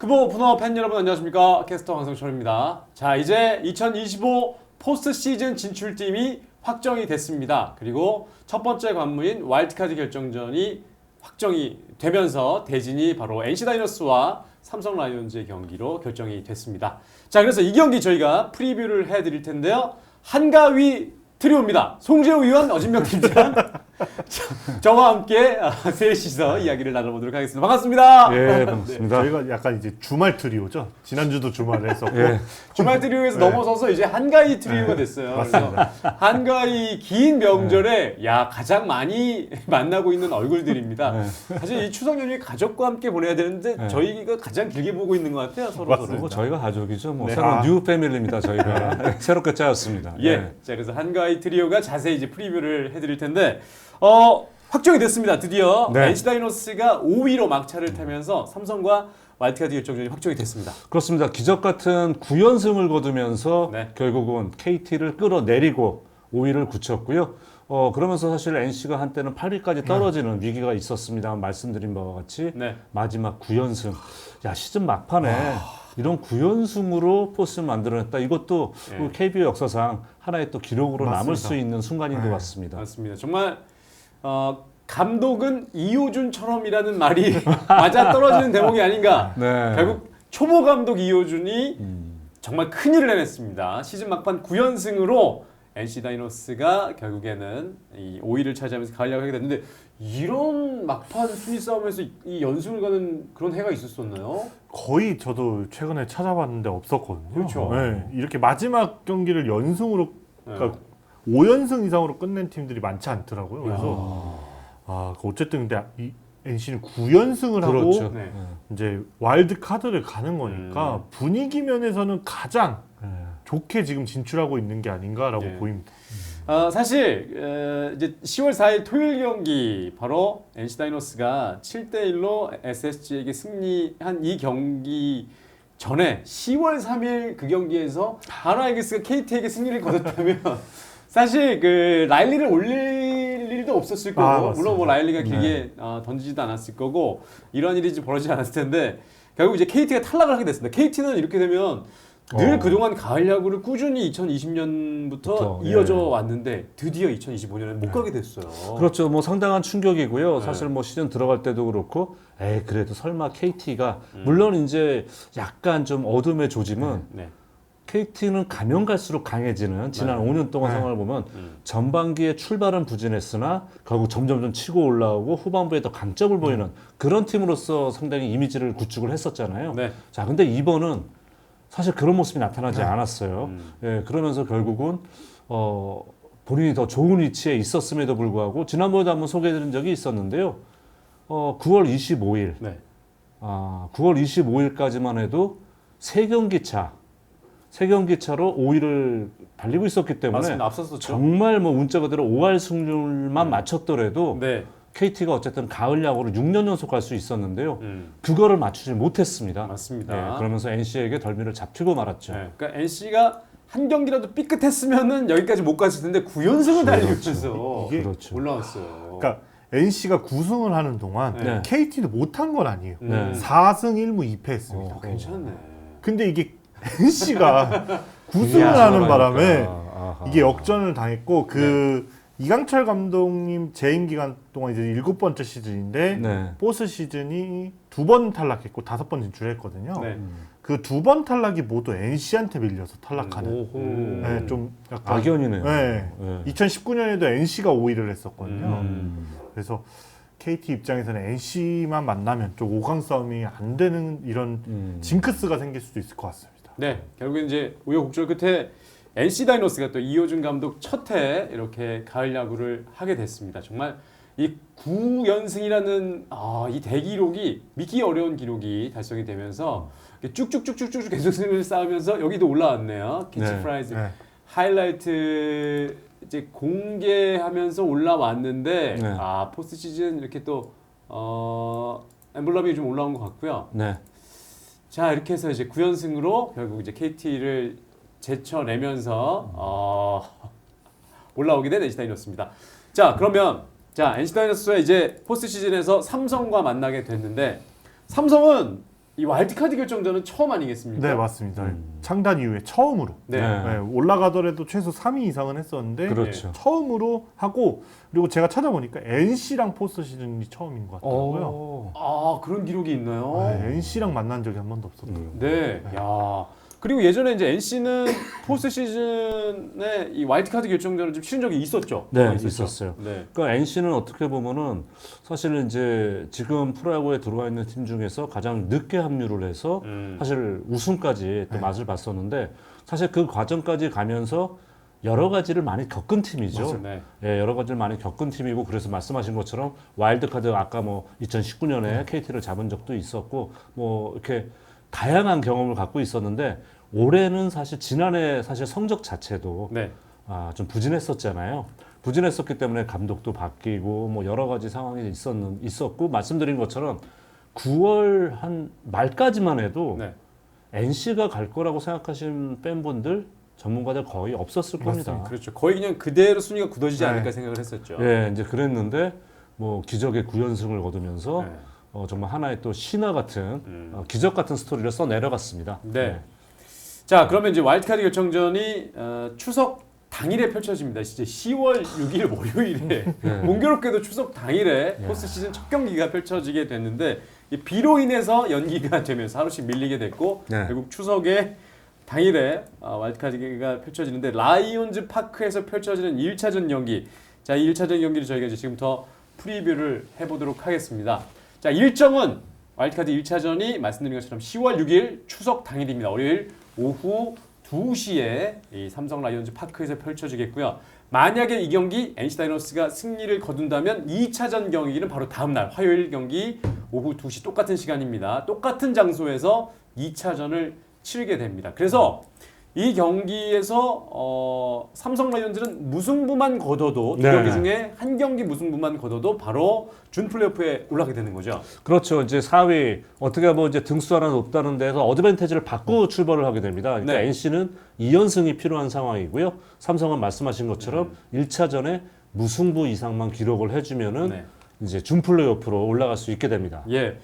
크보 분호 팬 여러분 안녕하십니까? 캐스터 황성철입니다. 자, 이제 2025 포스트 시즌 진출팀이 확정이 됐습니다. 그리고 첫 번째 관문인 와일드카드 결정전이 확정이 되면서 대진이 바로 NC 다이노스와 삼성 라이온즈의 경기로 결정이 됐습니다. 자, 그래서 이 경기 저희가 프리뷰를 해드릴 텐데요. 한가위 트리오입니다. 송재호 위원, 어진명 팀장, 저와 함께 셋이서 이야기를 나눠보도록 하겠습니다. 반갑습니다. 예, 반갑습니다. 저희가 약간 이제 주말 트리오죠. 지난주도 주말에 했었고 예. 주말 트리오에서 넘어서서 이제 한가위 트리오가 됐어요. 그래서 한가위 긴 명절에 가장 많이 만나고 있는 얼굴들입니다. 사실 이 추석 연휴 가족과 함께 보내야 되는데 저희가 가장 길게 보고 있는 것 같아요. 서로. 뭐 저희가 가족이죠. 뭐 네. 새로운 뉴 패밀리입니다. 저희가 새롭게 짜였습니다. 예. 자, 그래서 한가위 트리오가 자세히 이제 프리뷰를 해드릴 텐데 확정이 됐습니다. 드디어 네. NC 다이노스가 5위로 막차를 타면서 삼성과 와일드카드 결정전이 확정이 됐습니다. 그렇습니다. 기적 같은 9연승을 거두면서 네. 결국은 KT를 끌어내리고 5위를 굳혔고요. 그러면서 사실 NC가 한때는 8위까지 떨어지는 위기가 있었습니다. 말씀드린 바와 같이 네. 마지막 9연승. 야, 시즌 막판에 이런 9연승으로 포스를 만들어냈다. 이것도 네. KBO 역사상 하나의 또 기록으로 남을 맞습니다. 수 있는 순간인 것 같습니다. 맞습니다. 정말 감독은 이호준처럼이라는 말이 맞아 떨어지는 대목이 아닌가. 네. 결국 초보 감독 이호준이 정말 큰일을 해냈습니다. 시즌 막판 9연승으로 NC 다이노스가 결국에는 이 5위를 차지하면서 가을 야구를 하게 됐는데 이런 막판 순위 싸움에서 이 연승을 가는 그런 해가 있었었나요? 거의 저도 최근에 찾아봤는데 없었거든요. 그렇죠. 네, 이렇게 마지막 경기를 연승으로 그러니까 5연승 이상으로 끝낸 팀들이 많지 않더라고요. 그래서 어쨌든 근데 이 NC는 9연승을 그렇죠. 하고 네. 이제 와일드 카드를 가는 거니까 분위기 면에서는 가장 좋게 지금 진출하고 있는 게 아닌가라고 예. 보입니다. 사실 이제 10월 4일 토요일 경기 바로 NC 다이노스가 7대1로 SSG에게 승리한 이 경기 전에 10월 3일 그 경기에서 하나이글스가 KT에게 승리를 거뒀다면 사실 그 라일리를 올릴 일도 없었을 거고 맞습니다. 물론 뭐 라일리가 길게 던지지도 않았을 거고 이런 일이 벌어지지 않았을 텐데 결국 이제 KT가 탈락을 하게 됐습니다. KT는 이렇게 되면 늘 그동안 가을 야구를 꾸준히 2020년부터 그렇죠. 이어져 왔는데 드디어 2025년에 못 가게 됐어요. 그렇죠. 뭐 상당한 충격이고요. 사실 뭐 시즌 들어갈 때도 그렇고, 그래도 설마 KT가 물론 이제 약간 좀 어둠의 조짐은 네. KT는 가면 갈수록 강해지는 지난 5년 동안 상황을 보면 전반기에 출발은 부진했으나 결국 점점점 치고 올라오고 후반부에 더 강점을 보이는 그런 팀으로서 상당히 이미지를 구축을 했었잖아요. 네. 자, 근데 이번은 사실 그런 모습이 나타나지 않았어요. 그러면서 결국은 본인이 더 좋은 위치에 있었음에도 불구하고 지난번에도 한번 소개해드린 적이 있었는데요. 9월 25일, 네. 9월 25일까지만 해도 3경기 차로 5위를 달리고 있었기 때문에 맞습니다. 앞섰었죠. 정말 뭐 문자 그대로 5할 승률만 맞췄더라도 네. KT가 어쨌든 가을 야구를 6년 연속 갈 수 있었는데요. 그거를 맞추지 못했습니다. 맞습니다. 그러면서 NC에게 덜미를 잡히고 말았죠. 네. 그러니까 NC가 한 경기라도 삐끗했으면은 여기까지 못 갔을 텐데 9연승을 달리면서 이게 그렇죠. 올라왔어요. 그러니까 NC가 9승을 하는 동안 네. KT도 못한 건 아니에요. 네. 4승 1무 2패했습니다. 괜찮네. 근데 이게 NC가 9승을 이야, 하는 바람에 아하. 이게 역전을 당했고 이강철 감독님 재임 기간 동안 이제 7번째 시즌인데 네. 포스 시즌이 2번 탈락했고 5번 진출했거든요. 네. 그 2번 탈락이 모두 NC한테 밀려서 탈락하는 네, 좀 약간 악연이네요. 네. 네. 2019년에도 NC가 5위를 했었거든요. 음. 그래서 KT 입장에서는 NC만 만나면 좀 5강 싸움이 안 되는 이런 징크스가 생길 수도 있을 것 같습니다. 네. 결국엔 이제 우여곡절 끝에 NC 다이노스가 또 이호준 감독 첫 해 이렇게 가을 야구를 하게 됐습니다. 정말 이 9연승이라는 이 대기록이 믿기 어려운 기록이 달성이 되면서 쭉쭉쭉쭉쭉 계속 승을 쌓으면서 여기도 올라왔네요. 캐치프라이즈 네. 하이라이트 이제 공개하면서 올라왔는데 네. 포스트 시즌 이렇게 또 엠블럼이 좀 올라온 것 같고요. 네. 자, 이렇게 해서 이제 9연승으로 결국 이제 KT를 제쳐내면서 올라오게 된 NC 다이노스입니다. 자, 그러면 NC 다이노스가 이제 포스트 시즌에서 삼성과 만나게 됐는데 삼성은 이 와일드카드 결정전은 처음 아니겠습니까? 네, 맞습니다. 창단 이후에 처음으로 네. 네, 올라가더라도 최소 3위 이상은 했었는데 그렇죠. 처음으로 하고 그리고 제가 찾아보니까 NC랑 포스트 시즌이 처음인 것 같더라고요. 오. 아, 그런 기록이 있나요? 네, NC랑 만난 적이 한 번도 없었더라고요. 네. 야. 그리고 예전에 이제 NC는 포스트 시즌에 이 와일드카드 결정전을 좀 치른 적이 있었죠. 네, 있었죠. 있었어요. 네. 그러니까 NC는 어떻게 보면은 사실은 이제 지금 프로야구에 들어와 있는 팀 중에서 가장 늦게 합류를 해서 사실 우승까지 또 맛을 봤었는데 사실 그 과정까지 가면서 여러 가지를 많이 겪은 팀이죠. 네. 예, 여러 가지를 많이 겪은 팀이고 그래서 말씀하신 것처럼 와일드카드 아까 뭐 2019년에 KT를 잡은 적도 있었고 뭐 이렇게 다양한 경험을 갖고 있었는데 올해는 사실 지난해 사실 성적 자체도 네. 좀 부진했었잖아요. 부진했었기 때문에 감독도 바뀌고 뭐 여러 가지 상황이 있었고 말씀드린 것처럼 9월 한 말까지만 해도 네. NC가 갈 거라고 생각하신 팬분들 전문가들 거의 없었을 겁니다. 그렇죠. 거의 그냥 그대로 순위가 굳어지지 네. 않을까 생각을 했었죠. 예, 이제 그랬는데 뭐 기적의 9연승을 거두면서 네. 정말 하나의 또 신화 같은 기적 같은 스토리를 써 내려갔습니다. 네. 자, 그러면 이제 와일드카드 결정전이 추석 당일에 펼쳐집니다. 이제 10월 6일 월요일에 공교롭게도 추석 당일에 포스트 시즌 첫 경기가 펼쳐지게 됐는데 이 비로 인해서 연기가 되면서 하루씩 밀리게 됐고 네. 결국 추석에 당일에 와일드카드가 펼쳐지는데 라이온즈 파크에서 펼쳐지는 1차전 경기. 자, 이 1차전 경기를 저희가 이제 지금부터 프리뷰를 해보도록 하겠습니다. 자, 일정은 와일드카드 1차전이 말씀드린 것처럼 10월 6일 추석 당일입니다. 월요일 오후 2시에 이 삼성 라이온즈 파크에서 펼쳐지겠고요. 만약에 이 경기 NC 다이노스가 승리를 거둔다면 2차전 경기는 바로 다음 날 화요일 경기 오후 2시 똑같은 시간입니다. 똑같은 장소에서 2차전을 치르게 됩니다. 그래서 이 경기에서 삼성 라이온즈는 무승부만 거둬도 두 네. 경기 중에 한 경기 무승부만 거둬도 바로 준 플레이오프에 올라가게 되는 거죠. 그렇죠. 이제 4위 어떻게 보면 이제 등수 하나 높다는 데서 어드밴티지를 받고 출발을 하게 됩니다. 그러니까 네. NC는 2연승이 필요한 상황이고요. 삼성은 말씀하신 것처럼 1차전에 무승부 이상만 기록을 해주면은 네. 이제 준 플레이오프로 올라갈 수 있게 됩니다. 예.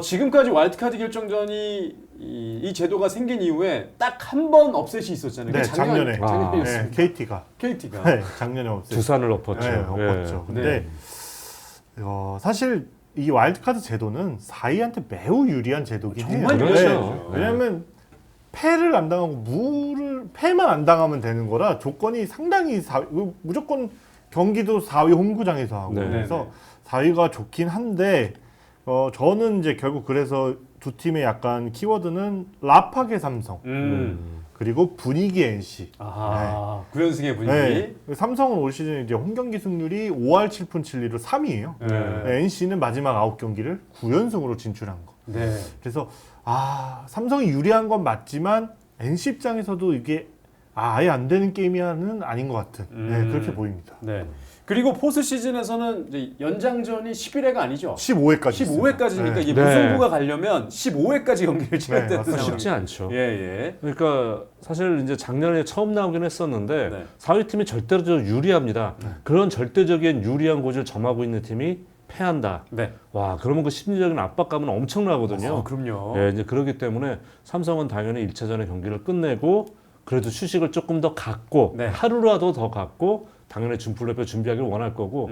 지금까지 와일드카드 결정전이 이 제도가 생긴 이후에 딱 한 번 업셋이 있었잖아요. 네, 그게 작년에. 작년이었습니다. 네, KT가 KT가. 네, 작년에 없어요. 두산을 엎었죠. 네, 엎었죠. 예. 근데 사실 이 와일드카드 제도는 4위한테 매우 유리한 제도긴 해요. 정말 그렇죠. 유리하죠. 왜냐하면 패를 안 당하고 패만 안 당하면 되는 거라 조건이 상당히 무조건 경기도 4위 홈구장에서 하고 네. 그래서 4위가 좋긴 한데 저는 이제 결국 그래서 두 팀의 약간 키워드는 라팍의 삼성 그리고 분위기 NC. 아, 9연승의 분위기. 네. 삼성은 올 시즌 이제 홈 경기 승률이 5할 7푼 7리로 3위예요. 네. NC는 마지막 9경기를 9연승으로 진출한 거. 네. 그래서 삼성이 유리한 건 맞지만 NC 입장에서도 이게 아예 안 되는 게임이야는 아닌 것 같은 네, 그렇게 보입니다. 네. 그리고 포스트 시즌에서는 이제 연장전이 11회가 아니죠. 15회까지 15회까지니까 네. 이게 네. 무승부가 가려면 15회까지 경기를 치러야 네, 되는 맞습니다. 상황이 쉽지 않죠. 예, 예. 그러니까 사실 이제 작년에 처음 나오긴 했었는데 네. 4위 팀이 절대적으로 유리합니다. 그런 절대적인 유리한 곳을 점하고 있는 팀이 패한다. 네. 와, 그러면 그 심리적인 압박감은 엄청나거든요. 그럼요. 예, 이제 그렇기 때문에 삼성은 당연히 1차전의 경기를 끝내고 그래도 휴식을 조금 더 갖고 네. 하루라도 더 갖고 당연히 준플레이오프 준비하길 원할 거고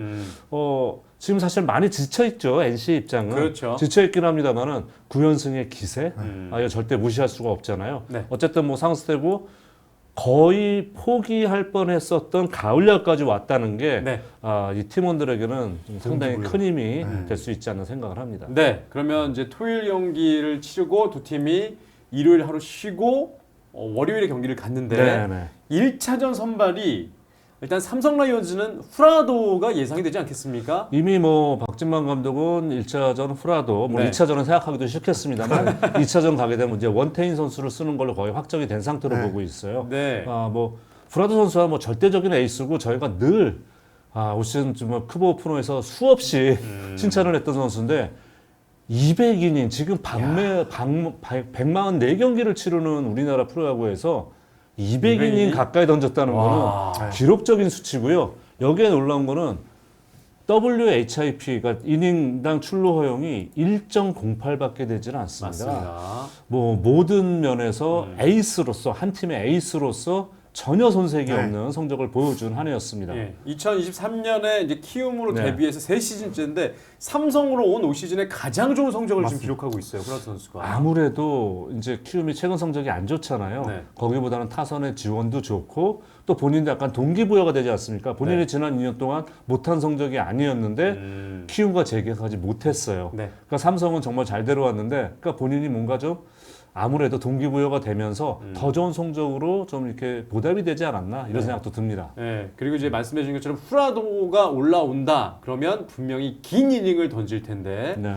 지금 사실 많이 지쳐 있죠. NC 입장은 그렇죠. 지쳐 있긴 합니다만은 9연승의 기세 이거 절대 무시할 수가 없잖아요. 네. 어쨌든 뭐 상승되고 거의 포기할 뻔했었던 가을야까지 왔다는 게 네. 이 팀원들에게는 좀 상당히 동기부여. 큰 힘이 될 수 있지 않나 생각을 합니다. 네. 그러면 이제 토요일 경기를 치르고 두 팀이 일요일 하루 쉬고 월요일에 경기를 갔는데 네, 네. 1차전 선발이 일단 삼성 라이온즈는 후라도가 예상이 되지 않겠습니까? 이미 뭐 박진만 감독은 1차전 후라도, 뭐 네. 2차전은 생각하기도 싫겠습니다만 2차전 가게 되면 이제 원태인 선수를 쓰는 걸로 거의 확정이 된 상태로 네. 보고 있어요. 네. 뭐 후라도 선수は뭐 절대적인 에이스고 저희가 늘 올 시즌 좀 크보 오프너에서 수없이 칭찬을 했던 선수인데 200이닝 지금 144경기를 치르는 우리나라 프로야구에서 200이닝 가까이 던졌다는 와. 거는 기록적인 수치고요. 여기에 놀라운 거는 WHIP가 이닝당 출루 허용이 1.08밖에 되지는 않습니다. 맞습니다. 뭐 모든 면에서 에이스로서 한 팀의 에이스로서 전혀 손색이 네. 없는 성적을 보여준 한 해였습니다. 예, 2023년에 이제 키움으로 네. 데뷔해서 3시즌째인데 삼성으로 온 올 시즌에 가장 좋은 성적을 맞습니다. 지금 기록하고 있어요. 프라도 선수가. 아무래도 이제 키움이 최근 성적이 안 좋잖아요. 네. 거기보다는 타선의 지원도 좋고 또 본인도 약간 동기부여가 되지 않습니까? 본인이 네. 지난 2년 동안 못한 성적이 아니었는데 키움과 재계약하지 못했어요. 네. 그러니까 삼성은 정말 잘 데려왔는데 그러니까 본인이 뭔가 좀 아무래도 동기부여가 되면서 더 좋은 성적으로 좀 이렇게 보답이 되지 않았나 이런 네. 생각도 듭니다. 예, 그리고 이제 말씀해 주신 것처럼 후라도가 올라온다. 그러면 분명히 긴 이닝을 던질 텐데 네.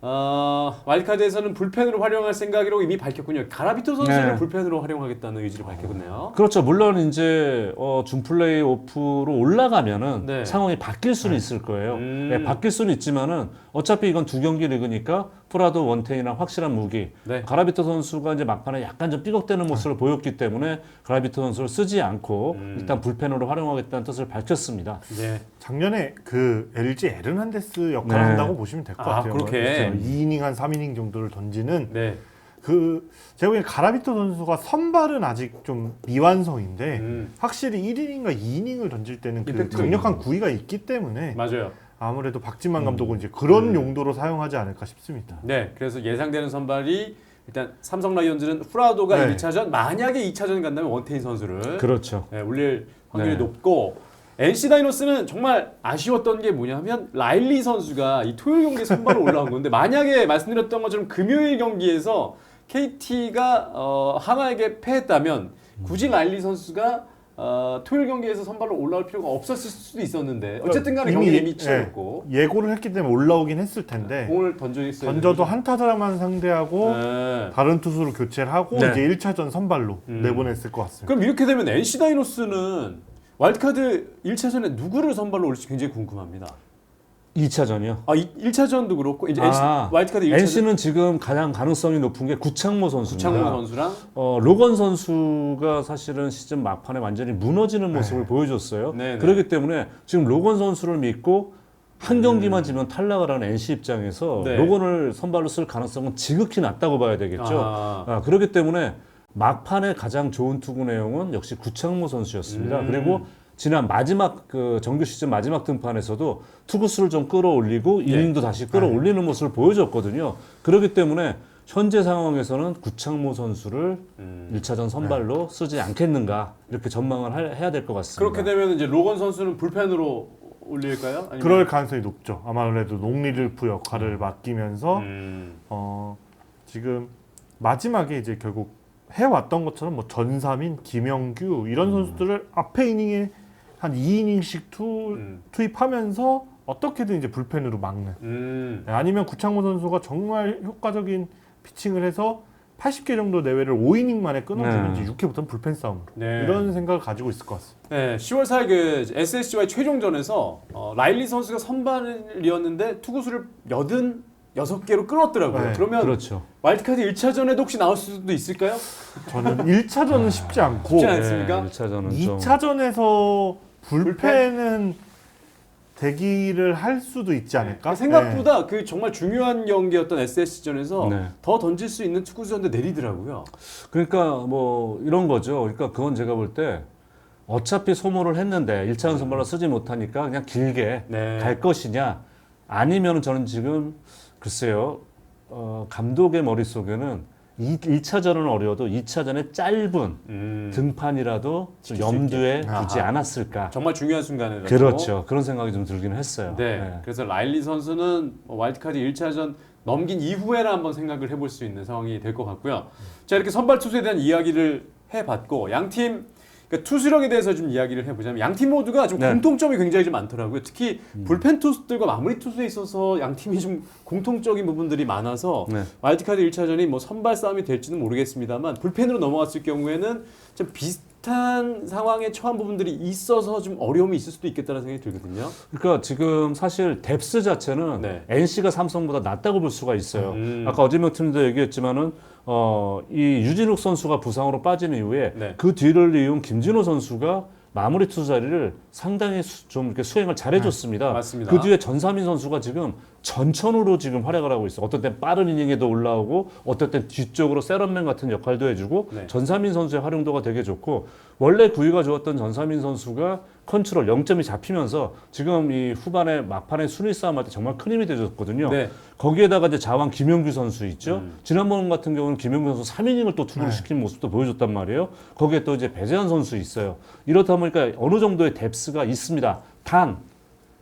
와일드카드에서는 불펜으로 활용할 생각이라고 이미 밝혔군요. 가라비토 선수를 네. 불펜으로 활용하겠다는 의지를 밝혔네요. 그렇죠. 물론 이제 준 플레이 오프로 올라가면은 네. 상황이 바뀔 수는 있을 거예요. 음. 네, 바뀔 수는 있지만은 어차피 이건 두 경기 리그니까 프라도 원태인이랑 확실한 무기. 네. 가라비토 선수가 이제 막판에 약간 좀 삐걱대는 모습을 보였기 때문에 가라비토 선수를 쓰지 않고 일단 불펜으로 활용하겠다는 뜻을 밝혔습니다. 네. 작년에 그 LG 에르난데스 역할을 네. 한다고 보시면 될 것 아, 같아요. 그렇게? 2이닝 한 3이닝 정도를 던지는 네. 그 제가 보기엔 가라비토 선수가 선발은 아직 좀 미완성인데 확실히 1이닝과 2이닝을 던질 때는 그 임팩트가 강력한 있는 구위가 있기 때문에 맞아요. 아무래도 박진만 감독은 이제 그런 용도로 사용하지 않을까 싶습니다. 네. 그래서 예상되는 선발이 일단 삼성 라이온즈는 후라도가 네. 1차전 만약에 2차전 간다면 원태인 선수를 그렇죠. 네, 올릴 확률이 네. 높고 NC 다이노스는 정말 아쉬웠던 게 뭐냐면 라일리 선수가 이 토요일 경기에 선발로 올라온 건데 만약에 말씀드렸던 것처럼 금요일 경기에서 KT가 하나에게 패했다면 굳이 라일리 선수가 토요일 경기에서 선발로 올라올 필요가 없었을 수도 있었는데 어쨌든 간에 경기 이미 치렀고 예고를 했기 때문에 올라오긴 했을 텐데 공을 던져있어야 던져도 한타자만 상대하고 네. 다른 투수를 교체를 하고 네. 이제 1차전 선발로 내보냈을 것 같습니다. 그럼 이렇게 되면 NC 다이노스는 와일드카드 1차전에 누구를 선발로 올지 굉장히 궁금합니다. 2차전이요. 1차전도 그렇고 이제 아, 와일드카드 1차전 NC는 지금 가장 가능성이 높은 게 구창모 선수입니다. 구창모 선수랑 로건 선수가 사실은 시즌 막판에 완전히 무너지는 모습을 보여줬어요. 네네. 그렇기 때문에 지금 로건 선수를 믿고 한 경기만 지면 탈락을 하는 NC 입장에서 네. 로건을 선발로 쓸 가능성은 지극히 낮다고 봐야 되겠죠. 아. 그렇기 때문에 막판에 가장 좋은 투구 내용은 역시 구창모 선수였습니다. 그리고 지난 마지막 그 정규 시즌 마지막 등판에서도 투구수를 좀 끌어올리고 이닝도 다시 끌어올리는 모습을 보여줬거든요. 그렇기 때문에 현재 상황에서는 구창모 선수를 1차전 선발로 쓰지 않겠는가 이렇게 전망을 해야 될 것 같습니다. 그렇게 되면 이제 로건 선수는 불펜으로 올릴까요? 아니면- 그럴 가능성이 높죠. 아무래도 농리르프 역할을 맡기면서 지금 마지막에 이제 결국 해왔던 것처럼 뭐 전삼인, 김영규 이런 선수들을 앞에 이닝에 한 2이닝씩 투입하면서 어떻게든 이제 불펜으로 막는. 아니면 구창모 선수가 정말 효과적인 피칭을 해서 80개 정도 내외를 5이닝 만에 끊어주면 네. 이제 6회부터는 불펜 싸움으로 네. 이런 생각을 가지고 있을 것 같습니다. 네, 10월 4일 그 SSG와의 최종전에서 라일리 선수가 선발이었는데 투구수를 86개로 끌었더라고요. 네, 그러면 그렇죠. 와일드카드 1차전에도 혹시 나올 수도 있을까요? 저는 1차전은 쉽지 않고 쉽지 않습니까? 1차전은 좀 2차전에서 불펜은 대기를 할 수도 있지 않을까? 생각보다 그 정말 중요한 경기였던 SSG전에서 네. 더 던질 수 있는 투구수였는데 내리더라고요. 그러니까 뭐 이런 거죠. 그러니까 그건 제가 볼 때 어차피 소모를 했는데 1차전 선발로 쓰지 못하니까 그냥 길게 네. 갈 것이냐 아니면 저는 지금 글쎄요 감독의 머릿속에는 1차전은 어려워도 2차전에 짧은 등판이라도 좀 지킬 수 염두에 있게. 두지 아하. 않았을까. 정말 중요한 순간에 그렇죠. 그런 생각이 좀 들긴 했어요. 네. 그래서 라일리 선수는 와일드카드 1차전 넘긴 이후에는 한번 생각을 해볼 수 있는 상황이 될 것 같고요. 자, 이렇게 선발 투수에 대한 이야기를 해봤고 양팀 그러니까 투수력에 대해서 좀 이야기를 해보자면 양팀 모두가 좀 네. 공통점이 굉장히 좀 많더라고요. 특히 불펜 투수들과 마무리 투수에 있어서 양팀이 좀 공통적인 부분들이 많아서 네. 와일드카드 1차전이 뭐 선발 싸움이 될지는 모르겠습니다만 불펜으로 넘어갔을 경우에는 좀 비슷한 상황에 처한 부분들이 있어서 좀 어려움이 있을 수도 있겠다는 생각이 들거든요. 그러니까 지금 사실 뎁스 자체는 네. NC가 삼성보다 낫다고 볼 수가 있어요. 아까 어지명 팀도 얘기했지만은 이 유진욱 선수가 부상으로 빠진 이후에 네. 그 뒤를 이은 김진호 선수가 마무리 투수 자리를 상당히 좀 이렇게 수행을 잘해줬습니다. 맞습니다. 그 뒤에 전삼인 선수가 지금 전천후로 지금 활약을 하고 있어. 어떤 땐 빠른 이닝에도 올라오고, 어떤 땐 뒤쪽으로 세런맨 같은 역할도 해주고, 네. 전삼인 선수의 활용도가 되게 좋고, 원래 구위가 좋았던 전삼인 선수가 컨트롤 0점이 잡히면서 지금 이 후반에 막판에 순위 싸움할 때 정말 큰 힘이 되어줬거든요. 네. 거기에다가 이제 자왕 김영규 선수 있죠. 지난번 같은 경우는 김영규 선수 3이닝을 또 투구를 시키는 모습도 보여줬단 말이에요. 거기에 또 이제 배재환 선수 있어요. 이렇다 보니까 어느 정도의 뎁스가 있습니다. 단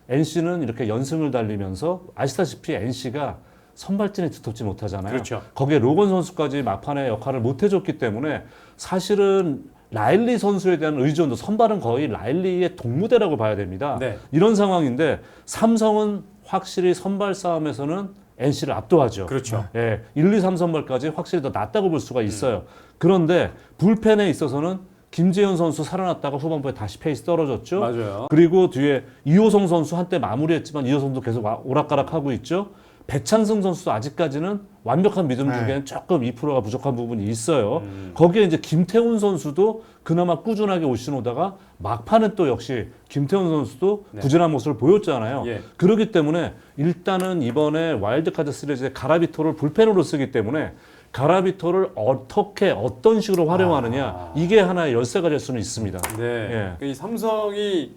NC는 이렇게 연승을 달리면서 아시다시피 NC가 선발진에 두텁지 못하잖아요. 그렇죠. 거기에 로건 선수까지 막판에 역할을 못 해줬기 때문에 사실은 라일리 선수에 대한 의존도 선발은 거의 라일리의 동무대라고 봐야 됩니다. 네. 이런 상황인데 삼성은 확실히 선발 싸움에서는 NC를 압도하죠. 그렇죠. 예, 1, 2, 3 선발까지 확실히 더 낫다고 볼 수가 있어요. 그런데 불펜에 있어서는 김재현 선수 살아났다가 후반부에 다시 페이스 떨어졌죠. 맞아요. 그리고 뒤에 이호성 선수 한때 마무리했지만 이호성도 계속 오락가락하고 있죠. 배창승 선수도 아직까지는 완벽한 믿음 주기에는 조금 2%가 부족한 부분이 있어요. 거기에 이제 김태훈 선수도 그나마 꾸준하게 올 신오다가 막판은 또 역시 김태훈 선수도 네. 부진한 모습을 보였잖아요. 예. 그렇기 때문에 일단은 이번에 와일드카드 시리즈에 가라비토를 불펜으로 쓰기 때문에 가라비토를 어떻게 어떤 식으로 활용하느냐 이게 하나의 열쇠가 될 수는 있습니다. 네. 예. 그러니까 이 삼성이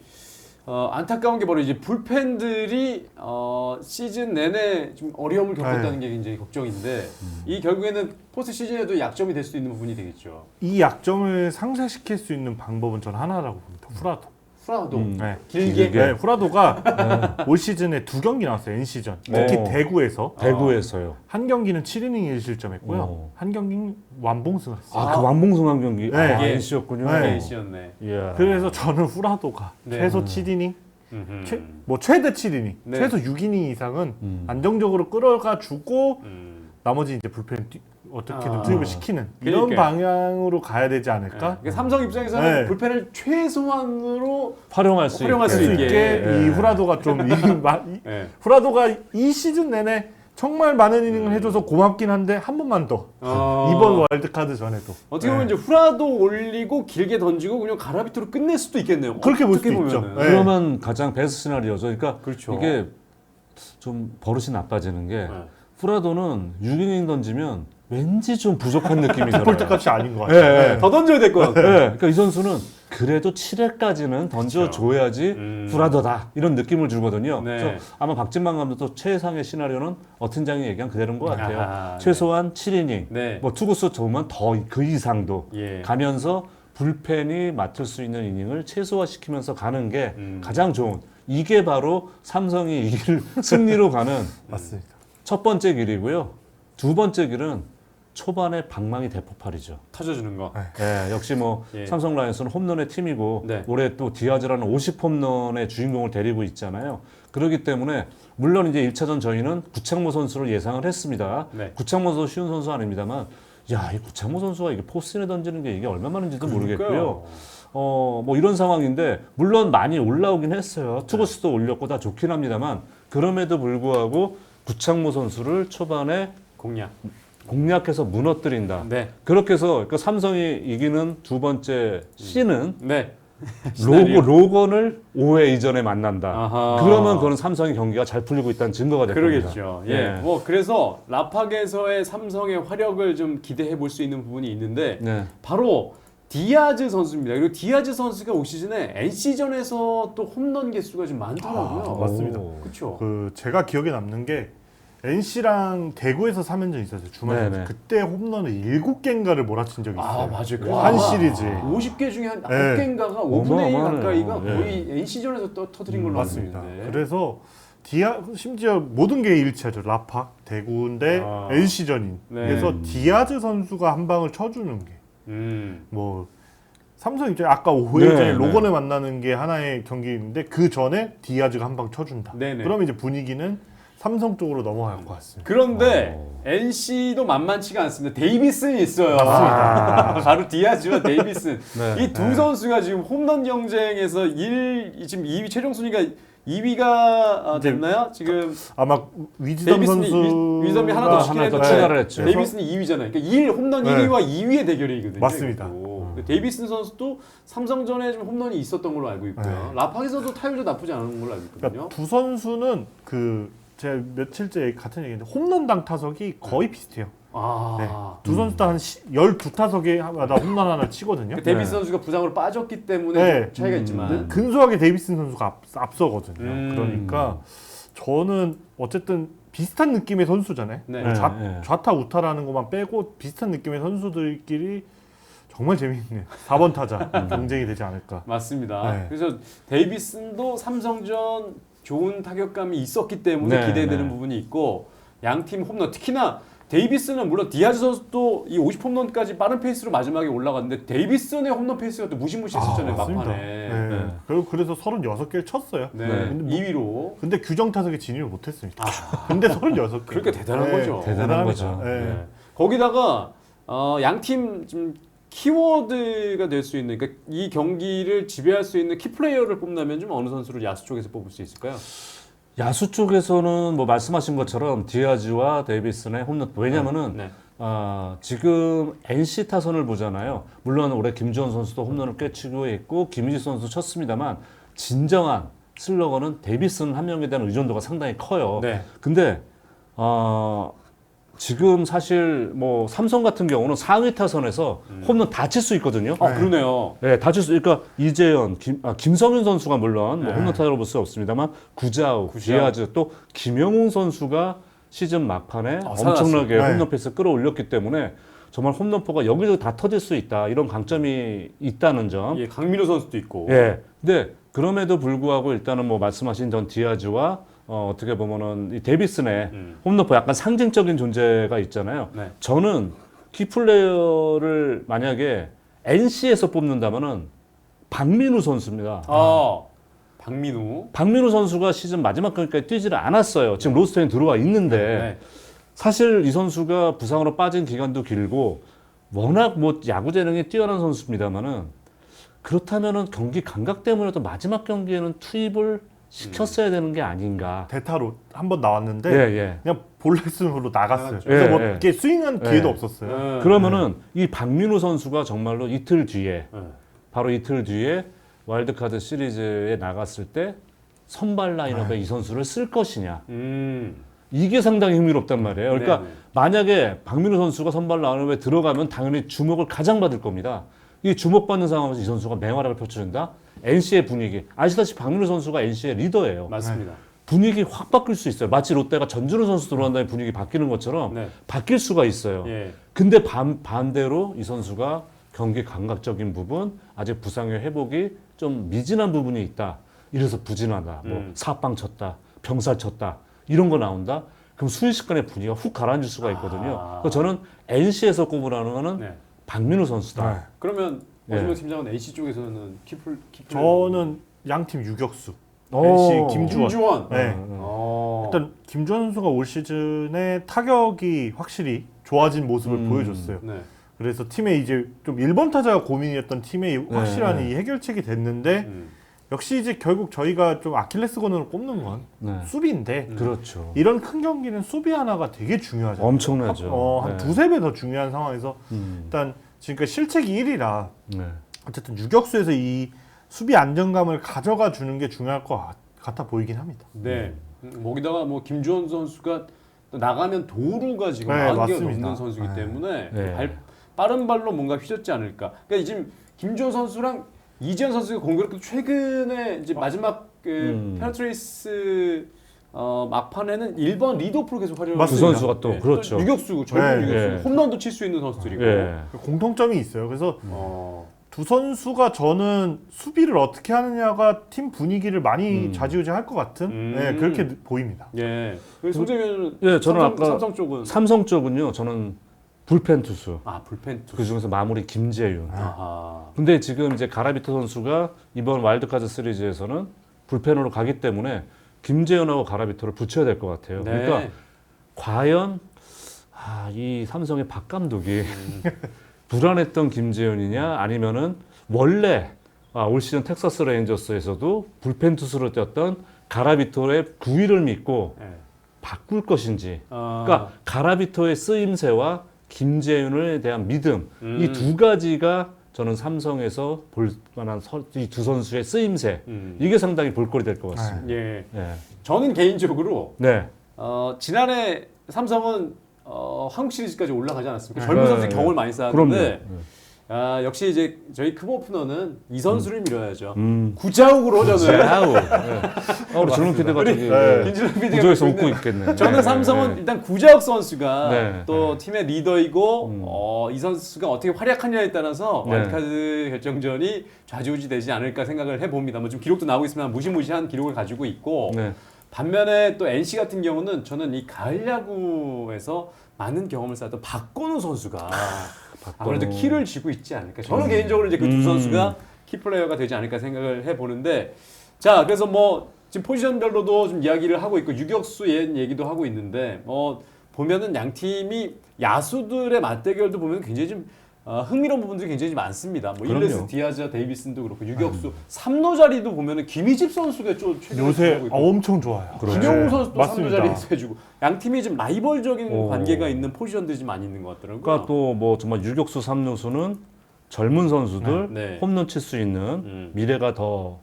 안타까운 게 바로 이제 불펜들이 시즌 내내 좀 어려움을 겪었다는 게 굉장히 걱정인데 이 결국에는 포스트 시즌에도 약점이 될 수 있는 부분이 되겠죠. 이 약점을 상쇄시킬 수 있는 방법은 전 하나라고 봅니다. 후라도. 후라도 네. 길게. 네, 후라도가 올 시즌에 2경기 나왔어요. NC전. 특히 네. 대구에서. 대구에서요. 한 경기는 7이닝 1실점했고요. 한 경기는 완봉승을 했어요. 그 완봉승한 경기. 네. 아, 예. NC였군요. 네. NC였네. 이야. 그래서 저는 후라도가 네. 최소 7이닝, 음흠. 최대 7이닝, 네. 최소 6이닝 이상은 안정적으로 끌어가 주고 나머지 이제 불펜 어떻게든 투입을 시키는 이런 그러니까요. 방향으로 가야 되지 않을까? 그러니까 삼성 입장에서는 네. 불펜을 최소한으로 활용할 수 활용할 있게. 수 수 있게. 있게 예. 이 후라도가 좀 네. 후라도가 이 시즌 내내 정말 많은 이닝을 해줘서 고맙긴 한데 한 번만 더 이번 월드카드 전에도 어떻게 보면 이제 후라도 올리고 길게 던지고 그냥 가라비토로 끝낼 수도 있겠네요. 그렇게 볼 어떻게 수도 있죠. 보면은. 네. 그러면 가장 베스트 시나리오죠. 그러니까 그렇죠. 이게 좀 버릇이 나빠지는 게 네. 후라도는 6이닝 던지면 왠지 좀 부족한 느낌이 들어요. 폴트 값이 아닌 것 같아요. 예, 예. 더 던져야 될 것 같아요. 네, 그러니까 이 선수는 그래도 7회까지는 던져줘야지 후라더다 이런 느낌을 주거든요. 네. 그래서 아마 박진만 감독도 최상의 시나리오는 어팀장이 얘기한 그대로인 것 같아요. 아하, 최소한 7이닝, 네. 뭐 투구수 좋으면 더 그 이상도 예. 가면서 불펜이 맡을 수 있는 이닝을 최소화시키면서 가는 게 가장 좋은. 이게 바로 삼성이 이길 승리로 가는 맞습니다. 첫 번째 길이고요. 두 번째 길은 초반에 방망이 대폭발이죠. 터져주는 거. 예, 역시 뭐 예. 삼성 라이온스는 홈런의 팀이고 네. 올해 또 디아즈라는 50홈런의 주인공을 데리고 있잖아요. 그렇기 때문에 물론 이제 1차전 저희는 구창모 선수를 예상을 했습니다. 네. 구창모 선수 쉬운 선수 아닙니다만 야, 이 구창모 선수가 이게 포스인에 던지는 게 이게 얼마만인지도 모르겠고요. 그러니까요. 뭐 이런 상황인데 물론 많이 올라오긴 했어요. 투구수도 올렸고 다 좋긴 합니다만 그럼에도 불구하고 구창모 선수를 초반에 공략. 공략해서 무너뜨린다. 네. 그렇게 해서 그러니까 삼성이 이기는 두 번째 C는 네. 시나리오. 로건을 5회 이전에 만난다. 아하. 그러면 그건 삼성의 경기가 잘 풀리고 있다는 증거가 될 겁니다. 그러겠죠. 예. 뭐 그래서 라팍에서의 삼성의 화력을 좀 기대해 볼 수 있는 부분이 있는데 네. 바로 디아즈 선수입니다. 그리고 디아즈 선수가 올 시즌에 NC전에서 또 홈런 개수가 좀 많더라고요. 맞습니다. 그렇죠. 그 제가 기억에 남는 게 NC랑 대구에서 3연전 있었어요. 주말에. 네네. 그때 홈런을 7개인가를 몰아친 적이 있어요. 아, 맞아요. 그래서 한 아마 시리즈. 50개 중에 한 네. 9개인가가 5분의 1 어마어마하네요. 가까이가 네. 거의 NC전에서 터뜨린 걸로 알고 맞습니다. 있는데. 그래서 심지어 모든 게 일치하죠. 라팍, 대구인데 아. NC전인. 네. 그래서 디아즈 선수가 한 방을 쳐주는 게 뭐 삼성 입장에 아까 5회 네, 전에 네. 로건을 만나는 게 하나의 경기인데 그 전에 디아즈가 한 방 쳐준다. 네네. 그러면 이제 분위기는 삼성 쪽으로 넘어갈 것 같습니다. 그런데 NC도 만만치가 않습니다. 데이비슨이 있어요. 맞습니다. 바로 디아즈와 데이비슨. 네. 이 두 선수가 지금 홈런 경쟁에서 지금 2위 최종 순위가 2위가 됐나요? 지금 아마 위즈덤 데이비슨이 선수 위즈덤이 하나 더 하나 시키는 더 추가를 했죠. 데이비슨이 2위잖아요. 그러니까 1 홈런 네. 1위와 2위의 대결이거든요. 맞습니다. 이것도. 데이비슨 선수도 삼성전에 좀 홈런이 있었던 걸로 알고 있고요. 라팍에서도 타율도 나쁘지 않은 걸로 알고 있거든요. 그러니까 두 선수는 제가 며칠째 같은 얘기인데 홈런당 타석이 거의 비슷해요. 네. 두 선수 다 한 12타석에마다 홈런 하나 치거든요. 데이비슨 선수가 부상으로 빠졌기 때문에 네. 차이가 있지만 근소하게 데이비슨 선수가 앞서거든요. 음. 그러니까 저는 어쨌든 비슷한 느낌의 선수잖아요. 네. 좌타 우타라는 것만 빼고 비슷한 느낌의 선수들끼리 정말 재미있는 4번 타자 경쟁이 되지 않을까. 맞습니다. 네. 그래서 데이비슨도 삼성전 좋은 타격감이 있었기 때문에 네, 기대되는 네. 부분이 있고 양팀 홈런 특히나 데이비슨은 물론 디아즈 선수도 이 50홈런까지 빠른 페이스로 마지막에 올라갔는데 데이비슨의 홈런 페이스가 또 무시무시했었잖아요. 맞습니다. 막판에. 네. 그래서 36개를 쳤어요. 네. 네. 근데, 2위로. 근데 규정 타석에 진입을 못했습니다. 근데 36개. 그러니까 대단한 거죠. 대단한 거죠. 네. 네. 거기다가 양팀 좀 키워드가 될 수 있는 그러니까 이 경기를 지배할 수 있는 키플레이어를 뽑는다면 좀 어느 선수를 야수 쪽에서 뽑을 수 있을까요? 야수 쪽에서는 뭐 말씀하신 것처럼 디아즈와 데이비슨의 홈런. 왜냐면은 네. 지금 NC 타선을 보잖아요. 물론 올해 김주원 선수도 홈런을 꽤 치고 있고 김희지 선수 쳤습니다만 진정한 슬러거는 데이비슨 한 명에 대한 의존도가 상당히 커요. 네. 근데 지금 사실 뭐 삼성 같은 경우는 상위 타선에서 홈런 다 칠 수 있거든요. 그러네요. 네, 다칠 수. 그러니까 이재현, 김성윤 선수가 물론 뭐 네. 홈런 타자로 볼 수 없습니다만 구자우, 구자우. 디아즈 또 김영웅 선수가 시즌 막판에 엄청나게 살았어요. 네. 홈런 페이스 끌어올렸기 때문에 정말 홈런포가 여기저기 다 터질 수 있다 이런 강점이 있다는 점. 예, 강민호 선수도 있고. 예. 근데 그럼에도 불구하고 일단은 뭐 말씀하신 전 디아즈와 어떻게 보면은 이 데이비슨의 홈런포 약간 상징적인 존재가 있잖아요. 네. 저는 키플레이어를 만약에 NC에서 뽑는다면은 박민우 선수입니다. 박민우. 박민우 선수가 시즌 마지막 경기까지 뛰지를 않았어요. 지금 로스터에 들어와 있는데 네. 사실 이 선수가 부상으로 빠진 기간도 길고 워낙 뭐 야구 재능이 뛰어난 선수입니다만은 그렇다면은 경기 감각 때문에도 마지막 경기에는 투입을 시켰어야 되는 게 아닌가. 대타로 한 번 나왔는데 예, 예. 그냥 볼레슨으로 나갔어요. 나갔죠. 그래서 예, 뭐 예. 이렇게 스윙한 기회도 예. 없었어요. 그러면은 이 박민우 선수가 정말로 이틀 뒤에 네. 바로 이틀 뒤에 와일드카드 시리즈에 나갔을 때 선발 라인업에 이 선수를 쓸 것이냐. 이게 상당히 흥미롭단 말이에요. 그러니까 네네. 만약에 박민우 선수가 선발 라인업에 들어가면 당연히 주목을 가장 받을 겁니다. 이 주목받는 상황에서 이 선수가 맹활약을 펼쳐준다? NC의 분위기. 아시다시피 박민우 선수가 NC의 리더예요. 맞습니다. 분위기 확 바뀔 수 있어요. 마치 롯데가 전준우 선수 들어간 다음에 분위기 바뀌는 것처럼 네. 바뀔 수가 있어요. 예. 근데 반대로 이 선수가 경기 감각적인 부분, 아직 부상의 회복이 좀 미진한 부분이 있다. 이래서 부진하다. 뭐 사빵 쳤다. 병살 쳤다. 이런 거 나온다. 그럼 순식간에 분위기가 훅 가라앉을 수가 있거든요. 그래서 저는 NC에서 꼽으라는 거는 네. 박민우 선수다. 네. 그러면 예. 오진영 팀장은 NC 쪽에서는 키플 저는 양팀 유격수 오. NC 김주원. 김주원. 네. 어. 일단 김주원 선수가 올 시즌에 타격이 확실히 좋아진 모습을 보여줬어요. 네. 그래서 팀에 이제 좀 1번 타자가 고민이었던 팀에 확실한 이 해결책이 됐는데 역시 이제 결국 저희가 좀 아킬레스건으로 꼽는 건 네. 수비인데 그렇죠. 이런 큰 경기는 수비 하나가 되게 중요하잖아요. 엄청나죠. 한 네. 두세 배 더 중요한 상황에서 일단 지금까지 실책이 1이라 네. 어쨌든 유격수에서 이 수비 안정감을 가져가 주는 게 중요할 것 같아 보이긴 합니다. 네. 거기다가 뭐 김주원 선수가 또 나가면 도루가 지금 네, 40개가 맞습니다. 넘는 선수이기 네. 때문에 네. 빠른 발로 뭔가 휘젓지 않을까. 그러니까 지금 김주원 선수랑 이재현 선수가 공교롭게 최근에 이제 마지막 페너트레이스 막판에는 1번 리드오프로 계속 활용을 그 맞습니다. 선수가 또 그렇죠. 유격수, 젊은 네. 유격수, 네. 홈런도 칠 수 있는 선수들이고. 예. 공통점이 있어요. 그래서 어, 두 선수가 저는 수비를 어떻게 하느냐가 팀 분위기를 많이 좌지우지할 것 같은 네, 그렇게 보입니다. 예. 그래서 송재민은 예, 저는 아까 삼성 쪽은 삼성 쪽은요. 저는 불펜 투수. 불펜 투수. 그 중에서 마무리 김재윤. 아하. 근데 지금 이제 가라비토 선수가 이번 와일드카드 시리즈에서는 불펜으로 가기 때문에 김재현하고 가라비토를 붙여야 될 것 같아요. 네. 그러니까 과연 이 삼성의 박 감독이 불안했던 김재현이냐 아니면은 원래 올 시즌 텍사스 레인저스에서도 불펜 투수로 뛰었던 가라비토의 구위를 믿고 네. 바꿀 것인지. 아, 그러니까 가라비토의 쓰임새와 김재윤에 대한 믿음 이 두 가지가 저는 삼성에서 볼 만한 이 두 선수의 쓰임새 이게 상당히 볼거리 될 것 같습니다. 예. 예. 저는 개인적으로 네. 지난해 삼성은 한국 시리즈까지 올라가지 않았습니까? 네. 젊은 선수 네. 경험을 많이 그럼요. 쌓았는데 역시 이제 저희 크보 오프너는 이 선수를 밀어야죠. 음. 구자욱으로 저는 아우. 네. 우리 준호 PD가 저기 네. 김준호 PD가 구조에서 웃고 있겠네. 저는 네. 삼성은 일단 구자욱 선수가 네. 또 팀의 리더이고 이 선수가 어떻게 활약하냐에 따라서 네. 와일드카드 결정전이 좌지우지되지 않을까 생각을 해봅니다. 뭐 지금 기록도 나오고 있으면 무시무시한 기록을 가지고 있고 네. 반면에 또 NC 같은 경우는 저는 이 가을 야구에서 많은 경험을 쌓았던 박건우 선수가 아무래도 키를 쥐고 있지 않을까. 저는 개인적으로 이제 그 두 선수가 키 플레이어가 되지 않을까 생각을 해보는데, 자 그래서 뭐 지금 포지션별로도 좀 이야기를 하고 있고 유격수 얘기도 하고 있는데 뭐 보면은 양 팀이 야수들의 맞대결도 보면 굉장히 좀 흥미로운 부분들이 굉장히 많습니다. 뭐 그럼요. 일레스, 디아즈, 데이비슨도 그렇고 유격수 3루 자리도 보면은 김희집 선수가 좀 최근에 요새 하고 있고 엄청 좋아요. 그렇죠. 김영우 선수도 3루 맞습니다. 자리에서 해주고 양 팀이 좀 라이벌적인 오. 관계가 있는 포지션들이 좀 많이 있는 것 같더라고요. 그러니까 또 뭐 정말 유격수, 삼루수는 젊은 선수들 네. 홈런 칠 수 있는 미래가 더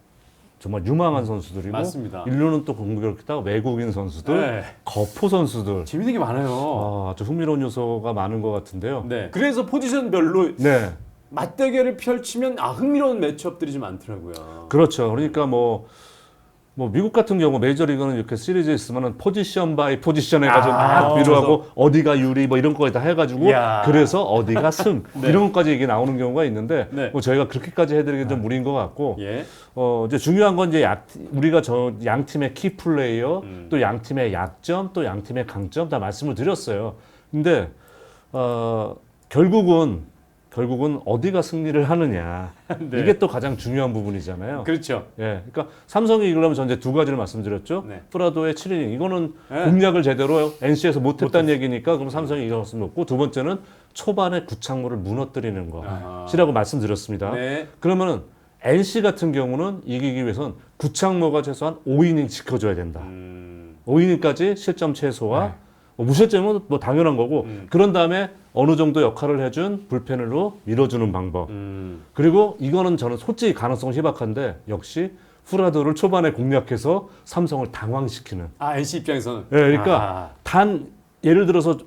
정말 유망한 선수들이고 맞습니다. 일루는 또 공격했다가 외국인 선수들, 네. 거포 선수들 재밌는 게 많아요. 아주 흥미로운 요소가 많은 것 같은데요. 네. 그래서 포지션별로 네, 맞대결을 펼치면 흥미로운 매치업들이 좀 많더라고요. 그렇죠. 그러니까 뭐 미국 같은 경우 메이저리그는 이렇게 시리즈 있으면은 포지션 바이 포지션 해가지고 막 비교하고 어디가 유리 뭐 이런 거에 다 해가지고 이야. 그래서 어디가 승 이런 것까지 이게 나오는 경우가 있는데 네. 뭐 저희가 그렇게까지 해드리기 좀 무리인 것 같고 예. 이제 중요한 건 이제 우리가 양 팀의 키 플레이어 또 양 팀의 약점 또 양 팀의 강점 다 말씀을 드렸어요. 근데 결국은 어디가 승리를 하느냐 네. 이게 또 가장 중요한 부분이잖아요. 그렇죠. 예, 그러니까 삼성이 이기려면 전 이제 두 가지를 말씀드렸죠. 네. 프라도의 7이닝 이거는 네. 공략을 제대로 NC에서 못했다는 얘기니까 그럼 삼성이 이길 수는 없고 두 번째는 초반에 구창모를 무너뜨리는 아하. 것이라고 말씀드렸습니다. 네. 그러면은 NC 같은 경우는 이기기 위해선 구창모가 최소한 5이닝 지켜줘야 된다. 5이닝까지 실점 최소화. 무실점은 뭐 당연한 거고 그런 다음에 어느 정도 역할을 해준 불펜으로 밀어주는 방법. 그리고 이거는 저는 솔직히 가능성 희박한데 역시 후라도를 초반에 공략해서 삼성을 당황시키는. NC 입장에서는. 예, 그러니까 단 예를 들어서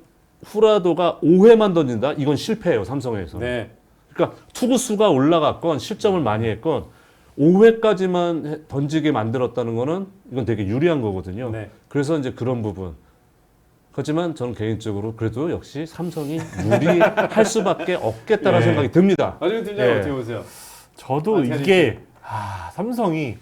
후라도가 5회만 던진다. 이건 실패예요 삼성에서. 네. 그러니까 투구수가 올라갔건 실점을 많이 했건 5회까지만 던지게 만들었다는 거는 이건 되게 유리한 거거든요. 네. 그래서 이제 그런 부분. 하지만 저는 개인적으로 그래도 역시 삼성이 무리할 수밖에 없겠다는 예. 생각이 듭니다. 나중에 팀장 예. 어떻게 보세요? 저도 이게 삼성이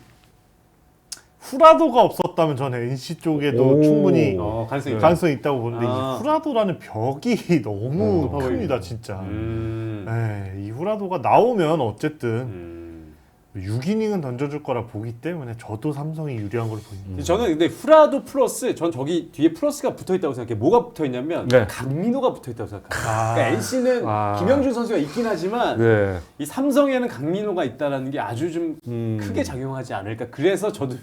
후라도가 없었다면 저는 NC 쪽에도 오. 충분히 가능성이 있다. 가능성이 있다고 보는데 아. 이 후라도라는 벽이 너무 높아 큽니다, 보입니다. 진짜. 음. 이 후라도가 나오면 어쨌든 6이닝은 던져줄 거라 보기 때문에 저도 삼성이 유리한 걸로 보입니다. 저는 근데 후라도 플러스 전 저기 뒤에 플러스가 붙어 있다고 생각해. 뭐가 붙어 있냐면 네. 강민호가 붙어 있다고 생각해요. 그러니까 NC는 아. 김영준 선수가 있긴 하지만 네. 이 삼성에는 강민호가 있다라는 게 아주 좀 크게 작용하지 않을까. 그래서 저도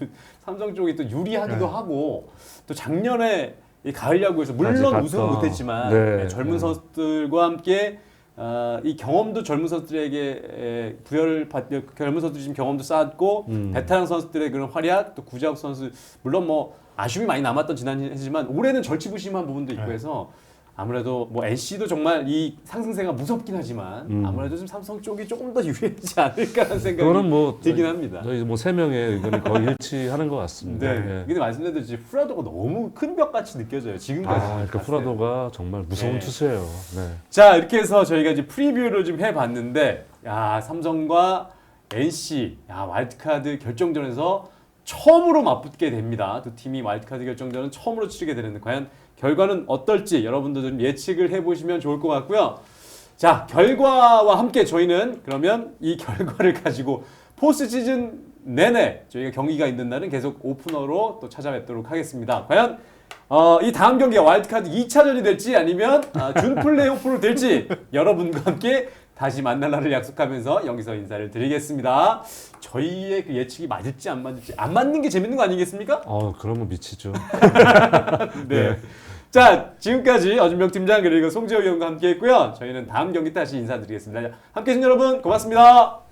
삼성 쪽이 또 유리하기도 하고 또 작년에 이 가을 야구에서 물론 갔다. 우승은 못했지만 네. 젊은 선수들과 함께 이 경험도 젊은 선수들에게 부여를 젊은 선수들이 지금 경험도 쌓았고 베테랑 선수들의 그런 활약 또 구자욱 선수 물론 뭐 아쉬움이 많이 남았던 지난 해지만 올해는 절치부심한 부분도 있고 해서 아무래도 뭐 NC도 정말 이 상승세가 무섭긴 하지만 아무래도 좀 삼성 쪽이 조금 더 유리하지 않을까라는 생각이 그거는 뭐 들긴 합니다. 저희 뭐 세 명의 의견이 거의 일치하는 것 같습니다. 네. 네. 근데 말씀드렸듯이 후라도가 너무 큰 벽같이 느껴져요. 지금까지. 그러니까 봤을 때. 후라도가 정말 무서운 네. 투수예요. 네. 자 이렇게 해서 저희가 이제 프리뷰를 좀 해봤는데 삼성과 NC 와일드카드 결정전에서 처음으로 맞붙게 됩니다. 두 팀이 와일드카드 결정전은 처음으로 치르게 되는데 과연 결과는 어떨지 여러분들 좀 예측을 해보시면 좋을 것 같고요. 자 결과와 함께 저희는 그러면 이 결과를 가지고 포스트 시즌 내내 저희가 경기가 있는 날은 계속 오프너로 또 찾아뵙도록 하겠습니다. 과연 이 다음 경기가 와일드카드 2차전이 될지 아니면 준 플레이오프로 될지 여러분과 함께 다시 만날 날을 약속하면서 여기서 인사를 드리겠습니다. 저희의 그 예측이 맞을지 안 맞을지 안 맞는 게 재밌는 거 아니겠습니까? 그러면 미치죠. 네. 자, 지금까지 어준병 팀장 그리고 송지호 위원과 함께했고요. 저희는 다음 경기 다시 인사드리겠습니다. 함께해 주신 여러분 고맙습니다.